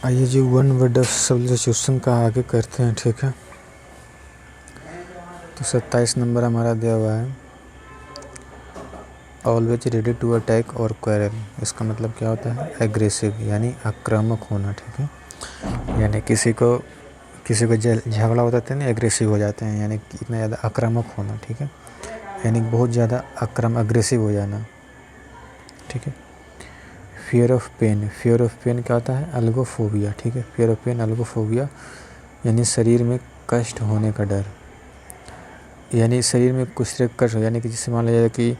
आइए जी one word substitution का आगे करते हैं, ठीक है। तो 27 नंबर हमारा दिया हुआ है, ऑलवेज रेडी टू अटैक और क्वेरल। इसका मतलब क्या होता है? एग्रेसिव यानी आक्रामक होना, ठीक है। यानी किसी को झगड़ा होता है ना, एग्रेसिव हो जाते हैं, यानी कि इतना ज़्यादा आक्रामक होना, ठीक है। यानी बहुत ज़्यादा अग्रेसिव हो जाना, ठीक है। फियर ऑफ पेन क्या होता है? अल्गोफोबिया, ठीक है। फियर ऑफ पेन, अल्गोफोबिया यानी शरीर में कष्ट होने का डर, यानी शरीर में कुछ तरह कष्ट हो, यानी कि जैसे मान लीजिए कि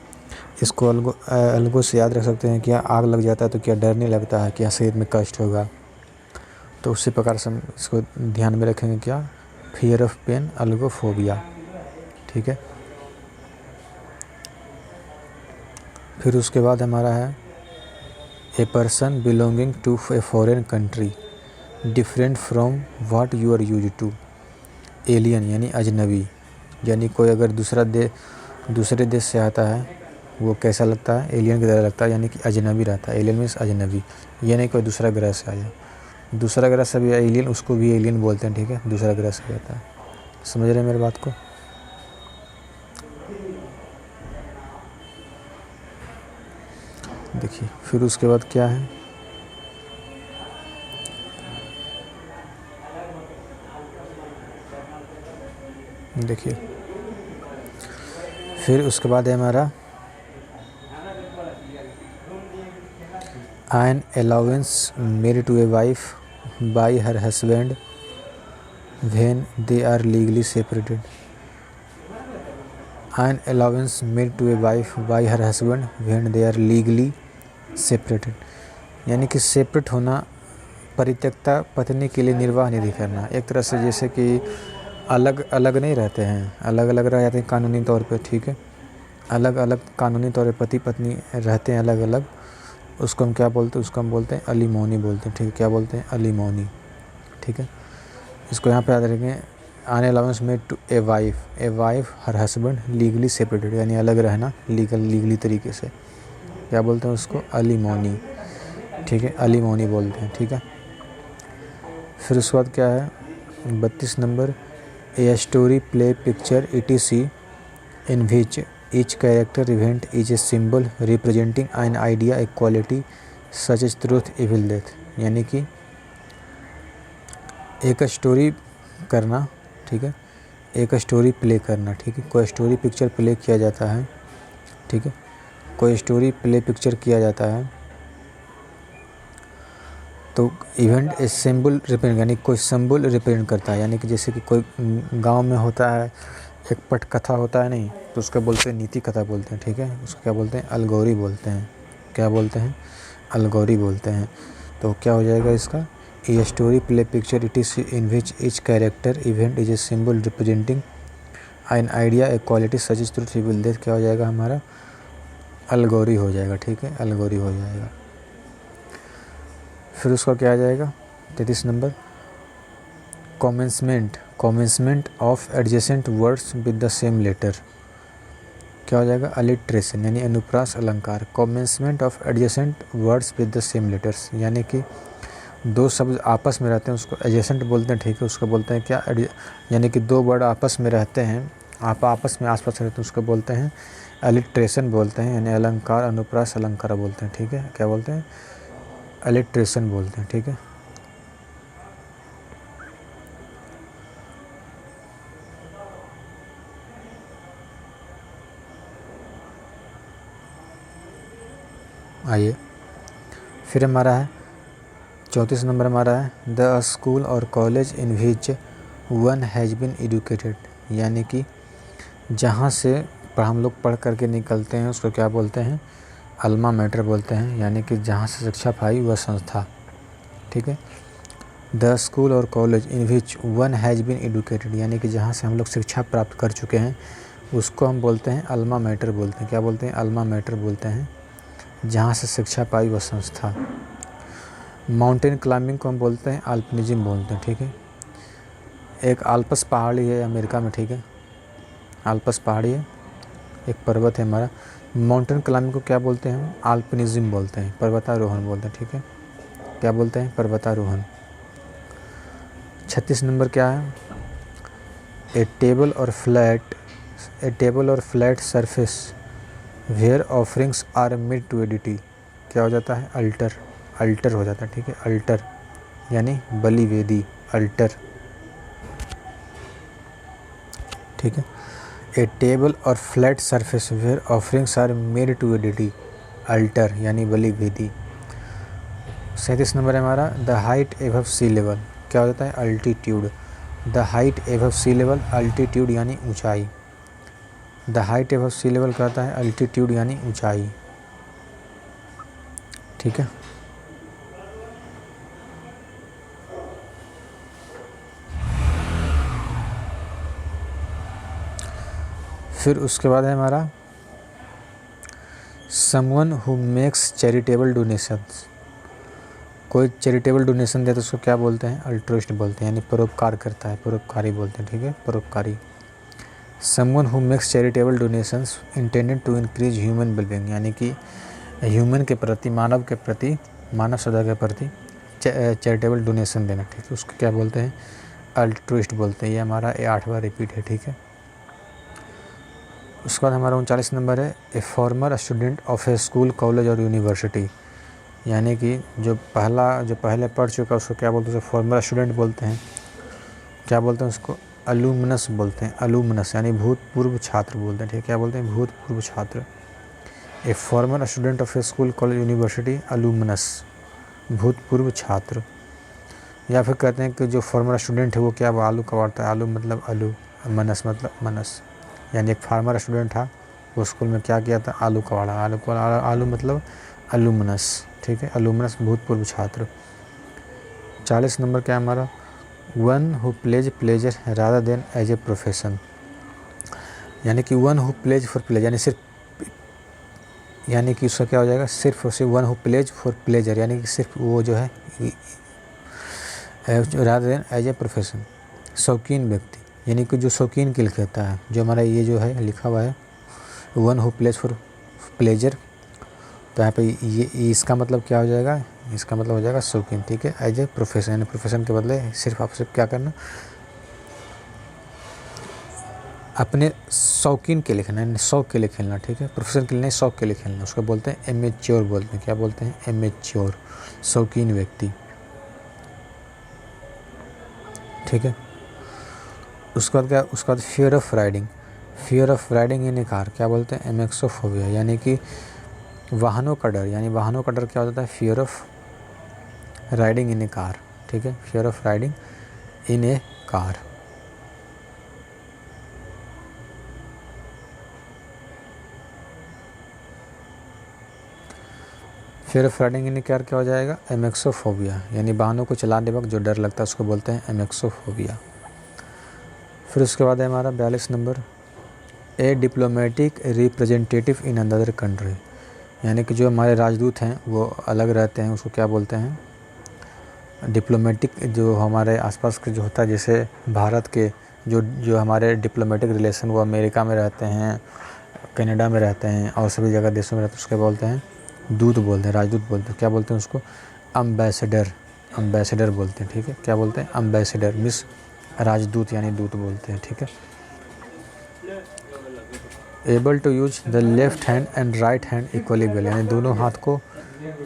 इसको अलगो से याद रख सकते हैं। क्या आग लग जाता है तो क्या डर नहीं लगता है? क्या शरीर में कष्ट होगा? तो उसी प्रकार से हम इसको ध्यान में रखेंगे, क्या? फियर ऑफ पेन, अल्गोफोबिया, ठीक है। फिर उसके बाद हमारा है a person belonging to a foreign country different from what you are used to. Alien यानी अजनबी, यानी कोई अगर दूसरे देश से आता है, वो कैसा लगता है? एलियन की तरह लगता है, यानी कि अजनबी रहता है। एलियन मीन्स अजनबी, ये नहीं कोई दूसरा ग्रह से आया। दूसरा ग्रह से भी एलियन, उसको भी एलियन बोलते हैं, ठीक है। दूसरा ग्रह से रहता है। समझ रहे हैं मेरी बात को? देखिए फिर उसके बाद क्या है, देखिए फिर उसके बाद है हमारा an allowance made to a wife by her husband when they are legally separated. An allowance made to a wife by her husband when they are legally separated, यानी कि सेपरेट होना, परित्यक्ता पत्नी के लिए निर्वाह निधि करना। एक तरह से जैसे कि अलग अलग नहीं रहते हैं, अलग अलग रह जाते हैं कानूनी तौर पे, ठीक है। अलग अलग कानूनी तौर पे पति पत्नी रहते हैं अलग अलग, उसको हम क्या बोलते हैं? उसको हम बोलते हैं अलिमोनी बोलते हैं, ठीक है। क्या बोलते हैं? अलिमोनी, ठीक है। इसको यहाँ पे याद रखेंगे। An allowance made to a wife her husband legally separated, यानी अलग रहना लीगली तरीके से, क्या बोलते हैं उसको? अलिमोनी, ठीक है। अलिमोनी बोलते हैं, ठीक है। फिर उसके बाद क्या है 32 number, a story play picture ETC in which each character event is a symbol representing an idea, a quality such as truth, evil, death। यानी कि एक स्टोरी करना, ठीक है। एक स्टोरी प्ले करना, ठीक है। कोई स्टोरी पिक्चर प्ले किया जाता है, ठीक है। कोई स्टोरी प्ले पिक्चर किया जाता है तो इवेंट ए सिंबल रिप्रेजेंट, यानी कोई सिंबल रिप्रेजेंट करता है। यानी कि जैसे कि कोई गांव में होता है, एक पटकथा होता है नहीं, तो उसको बोलते हैं नीति कथा बोलते हैं, ठीक है। उसको क्या बोलते हैं? अलगोरी बोलते हैं। क्या बोलते हैं? अलगोरी बोलते हैं। तो क्या हो जाएगा इसका? A story play picture ETC in which each character event is a symbol representing an idea, A quality such is truth, will death. क्या हो जाएगा हमारा? अलगोरी हो जाएगा, ठीक है। अलगोरी हो जाएगा। फिर उसका क्या आ जाएगा 33 number, commencement of adjacent words with the same letter. क्या हो जाएगा? अलिट्रेशन यानी अनुप्रास अलंकार। Commencement of adjacent words with the same letters, यानी कि दो शब्द आपस में रहते हैं, उसको एडजेसेंट बोलते हैं, ठीक है। उसको बोलते हैं क्या? यानी कि दो वर्ड आपस में रहते हैं, आपस में आसपास रहते हैं, उसको बोलते हैं अलिट्रेशन बोलते हैं, यानी अलंकार, अनुप्रास अलंकार बोलते हैं, ठीक है। क्या बोलते हैं? अलिट्रेशन बोलते हैं, ठीक है। आइए फिर हमारा है 34 नंबर हमारा है द स्कूल और college in which one has been educated, यानी कि जहाँ से हम लोग पढ़ करके निकलते हैं उसको क्या बोलते हैं? अल्मा मैटर बोलते हैं, यानी कि जहाँ से शिक्षा पाई वह संस्था, ठीक है। द स्कूल और college in which one has been educated, यानी कि जहाँ से हम लोग शिक्षा प्राप्त कर चुके हैं उसको हम बोलते हैं अल्मा मैटर बोलते हैं। क्या बोलते हैं? अल्मा मैटर बोलते हैं, जहाँ से शिक्षा पाई वह संस्था। माउंटेन क्लाइंबिंग को हम बोलते हैं अल्पिनिज्म बोलते हैं, ठीक है। एक आल्प्स पहाड़ी है अमेरिका में, ठीक है। आल्प्स पहाड़ी है, एक पर्वत है हमारा। माउंटेन क्लाइंबिंग को क्या बोलते हैं? हम अल्पिनिज्म बोलते हैं, पर्वतारोहण बोलते हैं, ठीक है। क्या बोलते हैं? पर्वतारोहण। 36 नंबर क्या है, a table or flat surface where offerings are made to a deity, क्या हो जाता है, अल्टर हो जाता है, ठीक है, अल्टर यानी बलि वेदी, अल्टर, ठीक है। A table or flat surface where offerings are made to a deity, altar यानी बलि वेदी। 37 नंबर है हमारा, the height above sea level, क्या हो जाता है, altitude, the height above sea level, altitude यानी ऊंचाई, the height above sea level क्या होता है, अल्टीट्यूड यानी ऊंचाई, ठीक है। फिर उसके बाद है हमारा someone who makes charitable donations, कोई चैरिटेबल डोनेशन दे तो उसको क्या बोलते हैं, अल्ट्रुइस्ट बोलते हैं, यानी परोपकार करता है, परोपकारी बोलते हैं, ठीक है, परोपकारी। Someone who makes charitable donations intended to increase human wellbeing, यानी कि ह्यूमन के प्रति, मानव के प्रति, मानव सदा के प्रति चैरिटेबल डोनेशन देना, ठीक है, उसको क्या बोलते हैं, अल्ट्रुइस्ट बोलते हैं। ये हमारा 8वां रिपीट है, ठीक है। उसके बाद हमारा 39 नंबर है, ए former student of a school, college और यूनिवर्सिटी, यानी कि जो पहले पढ़ चुका उसको क्या बोलते हैं, फॉर्मर स्टूडेंट बोलते हैं, क्या बोलते हैं उसको, अलुमनस बोलते हैं, अलुमनस यानी भूतपूर्व छात्र बोलते हैं, ठीक है, क्या बोलते हैं, भूतपूर्व छात्र। A former student of a school, college, university, alumnus, भूतपूर्व छात्र। या फिर कहते हैं कि जो फॉर्मर स्टूडेंट है वो क्या, वो आलू कबाड़ता है, आलू मतलब आलू, मनस मतलब मनस, यानी एक फार्मर स्टूडेंट था वो स्कूल में क्या किया था, आलू कबाड़ा, आलू मतलब अलुमनस, ठीक है, अलुमनस भूतपूर्व छात्र। 40 नंबर क्या हमारा, one who plays pleasure rather than as a profession, यानी कि one who plays for pleasure, यानी सिर्फ, यानी कि उसका क्या हो जाएगा, सिर्फ और सिर्फ one who plays for pleasure, यानी कि सिर्फ वो जो है rather than as a profession, शौकीन व्यक्ति, यानी कि जो शौकीन के लिए कहता है, जो हमारा ये जो है लिखा हुआ है one who plays for pleasure, तो यहाँ पे ये इसका मतलब क्या हो जाएगा, इसका मतलब हो जाएगा शौकीन, ठीक है, एज ए प्रोफेशन, यानी प्रोफेशन के बदले सिर्फ आप सिर्फ क्या करना, अपने शौकीन के लिए खेलना, यानी शौक के लिए खेलना, ठीक है, प्रोफेशन के लिए नहीं, शौक के लिए खेलना, उसको बोलते हैं एमेच्योर बोलते हैं, क्या बोलते हैं, एमेच्योर, शौकीन व्यक्ति, ठीक है। उसके बाद क्या, उसके बाद fear of riding in A car, क्या बोलते हैं, एमेक्सोफोबिया, यानी कि वाहनों का डर, यानी वाहनों का डर क्या होता है, fear of riding in A car, ठीक है, fear of riding in A car. Fear of riding in A car क्या हो जाएगा, एमेक्सोफोबिया, यानी वाहनों को चलाने वक्त जो डर लगता है उसको बोलते हैं एमेक्सोफोबिया। फिर उसके बाद है हमारा 42 number, A diplomatic representative in another country, यानी कि जो हमारे राजदूत हैं वो अलग रहते हैं, उसको क्या बोलते हैं, डिप्लोमेटिक, जो हमारे आसपास के जो होता है, जैसे भारत के जो हमारे डिप्लोमेटिक रिलेशन वो अमेरिका में रहते हैं, कनाडा में रहते हैं और सभी जगह देशों में रहते हैं, उसके बोलते हैं दूत बोलते हैं, राजदूत बोलते हैं, क्या बोलते हैं उसको, अम्बेसडर बोलते हैं, ठीक है, क्या बोलते हैं, अम्बेसडर मिस राजदूत यानी दूत बोलते हैं, ठीक है। Able to use the left hand and right hand equally well, यानी दोनों हाथ को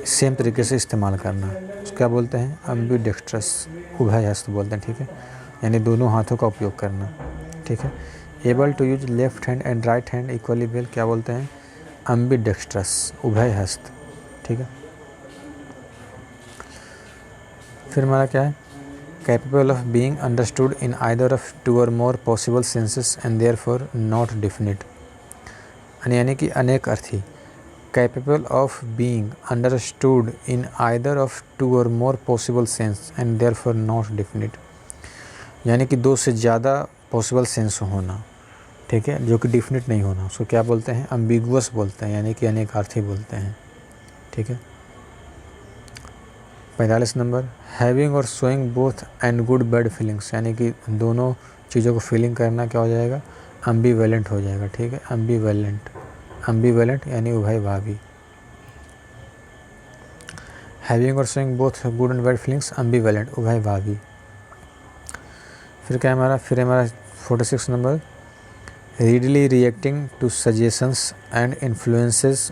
सेम तरीके से इस्तेमाल करना, उसको क्या बोलते हैं, एम्बिडेक्स्ट्रस, उभयहस्त बोलते हैं, ठीक है, यानी दोनों हाथों का उपयोग करना, ठीक है। Able to use left hand and right hand equally well क्या बोलते हैं, एम्बिडेक्स्ट्रस, उभयहस्त, ठीक है। फिर हमारा क्या है, capable of being understood in either of two or more possible senses and therefore not definite, यानी कि अनेक अर्थी, capable of being understood in either of two or more possible sense and therefore not definite, यानी कि दो से ज़्यादा possible sense होना, ठीक है, जो कि डिफिनिट नहीं होना, उसको क्या बोलते हैं, एम्बिगुअस बोलते हैं, यानी कि अनेकार्थी बोलते हैं, ठीक है। 45 number, having or showing both and good bad feelings, यानी कि दोनों चीज़ों को फीलिंग करना क्या हो जाएगा, एम्बीवेलेंट हो जाएगा, ठीक है, एम्बीवेलेंट यानी उभयभावी। Having or showing both good and bad feelings, ambivalent, उभयभावी। फिर क्या है हमारा, 46 number, readily reacting to suggestions and influences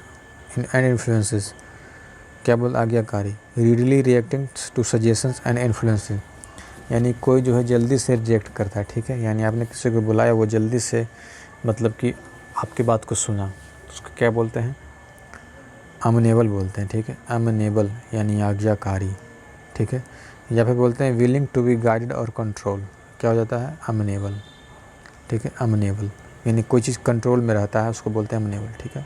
क्या बोल आज्ञाकारी, readily reacting to suggestions and influences, यानी कोई जो है जल्दी से रिजेक्ट करता है, ठीक है, यानी आपने किसी को बुलाया वो जल्दी से मतलब कि आपकी बात को सुना, उसको क्या बोलते हैं, अमेनेबल बोलते हैं, ठीक है, अमेनेबल यानी आज्ञाकारी, ठीक है, या फिर बोलते हैं विलिंग टू बी गाइडेड और कंट्रोल, क्या हो जाता है, अमेनेबल, ठीक है, अमेनेबल यानी कोई चीज़ कंट्रोल में रहता है उसको बोलते हैं अमेनेबल, ठीक है।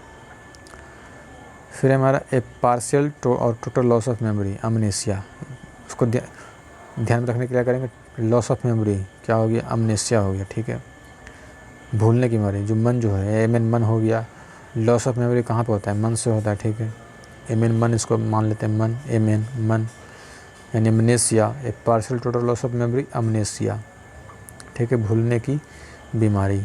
फिर हमारा ए पार्शियल और टोटल लॉस ऑफ मेमोरी, अमनेसिया, उसको ध्यान में रखने के लिए करेंगे, लॉस ऑफ मेमोरी क्या हो गया, अमनेसिया हो गया, ठीक है, भूलने की बीमारी, जो मन जो है, एम एन मन हो गया, लॉस ऑफ मेमोरी कहाँ पे होता है, मन से होता है, ठीक है, एम एन मन, इसको मान लेते हैं मन, एम एन मन यानी amnesia, a partial total loss of memory, amnesia, ठीक है, भूलने की बीमारी।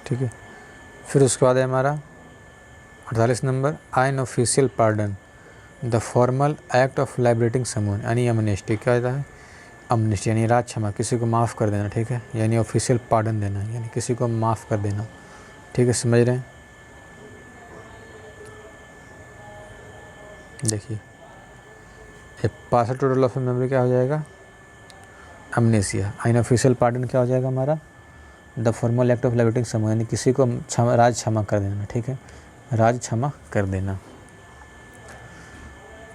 ठीक है, फिर उसके बाद है हमारा 48 number, an official pardon, the formal act of liberating someone, यानी अमनेस्टी, क्या होता है, अमनेस्टी यानी राज क्षमा, किसी को माफ़ कर देना, ठीक है, यानी ऑफिशियल पार्डन देना यानी किसी को माफ़ कर देना, ठीक है, समझ रहे हैं। देखिए a partial total loss of memory क्या हो जाएगा, अमनेसिया, एन ऑफिशियल पार्डन क्या हो जाएगा हमारा, the formal act of liberating someone, यानी किसी को राज क्षमा कर देना, ठीक है, राज क्षमा कर देना।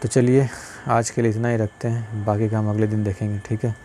तो चलिए आज के लिए इतना ही रखते हैं, बाकी का हम अगले दिन देखेंगे, ठीक है।